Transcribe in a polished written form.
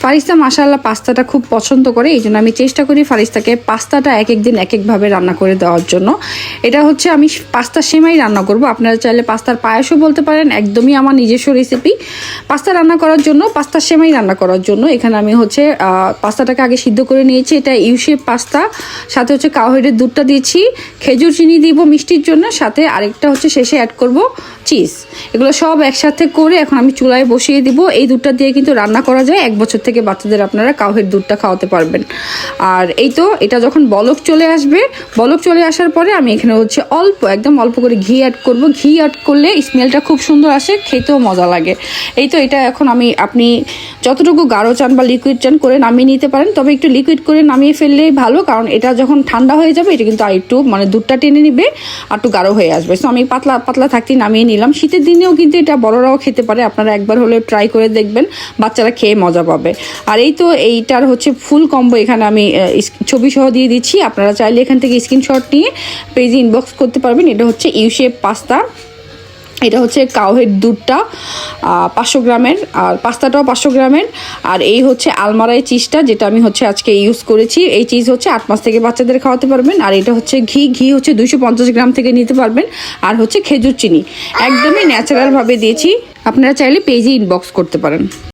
ফারিস্তা মাশাআল্লাহ পাস্তাটা খুব পছন্দ করে, এই জন্য আমি চেষ্টা করি ফারিস্তাকে পাস্তাটা এক এক দিন এক একভাবে রান্না করে দেওয়ার জন্য। এটা হচ্ছে আমি পাস্তা সেমাই রান্না করব, আপনারা চাইলে পাস্তার পায়েসও বলতে পারেন, একদমই আমার নিজস্ব রেসিপি। পাস্তা রান্না করার জন্য, পাস্তা সেমাই রান্না করার জন্য এখানে আমি হচ্ছে পাস্তাটাকে আগে সিদ্ধ করে নিয়েছি। এটা ইউশেপ পাস্তা, সাথে হচ্ছে কাউহেডের দুধটা দিয়েছি, খেজুর চিনি দিব মিষ্টির জন্য, সাথে আরেকটা হচ্ছে শেষে অ্যাড করব চিজ। এগুলো সব একসাথে করে এখন আমি চুলায় বসিয়ে দিব। এই দুধটা দিয়ে কিন্তু রান্না করা যায়, 1 বছর থেকে বাচ্চাদের আপনারা কাউহের দুধটা খাওয়াতে পারবেন। আর এই তো এটা যখন বলক চলে আসবে, বলক চলে আসার পরে আমি এখানে হচ্ছে একদম অল্প করে ঘি অ্যাড করব। ঘি অ্যাড করলে স্মেলটা খুব সুন্দর আসে, খেতেও মজা লাগে। এই তো এটা এখন আপনি যতটুকু গাঢ় চান বা লিকুইড চান করে নামিয়ে নিতে পারেন, তবে একটু লিকুইড করে নামিয়ে ফেললেই ভালো, কারণ এটা যখন ঠান্ডা হয়ে যাবে এটা কিন্তু আরেকটু দুধটা টেনে নিবে আর একটু গাঢ় হয়ে আসবে। সো আমি পাতলা পাতলা থাকতেই নামিয়ে নিলাম। শীতের দিনেও কিন্তু এটা বড়রাও খেতে পারে, আপনারা একবার হলে ট্রাই করে দেখবেন, বাচ্চারা খেয়ে মজা পাবে। আর এই তো এইটার হচ্ছে ফুল কম্বো এখানে আমি ছবি সহ দিয়ে দিচ্ছি, আপনারা চাইলে এখান থেকে স্ক্রিনশট নিয়ে পেজে ইনবক্স করতে পারবেন। এটা হচ্ছে ইউশেপ পাস্তা, এটা হচ্ছে কাউহের দুধটা 500 গ্রামের, আর পাস্তাটাও 500 গ্রামের। আর এই হচ্ছে আলমারাই চিজটা, যেটা আমি হচ্ছে আজকে ইউজ করেছি। এই চিজ হচ্ছে 8 মাস থেকে বাচ্চাদের খাওয়াতে পারবেন। আর এটা হচ্ছে ঘি হচ্ছে 250 গ্রাম থেকে নিতে পারবেন। আর হচ্ছে খেজুর চিনি একদমই ন্যাচারালভাবে দিয়েছি, আপনারা চাইলে পেজে ইনবক্স করতে পারেন।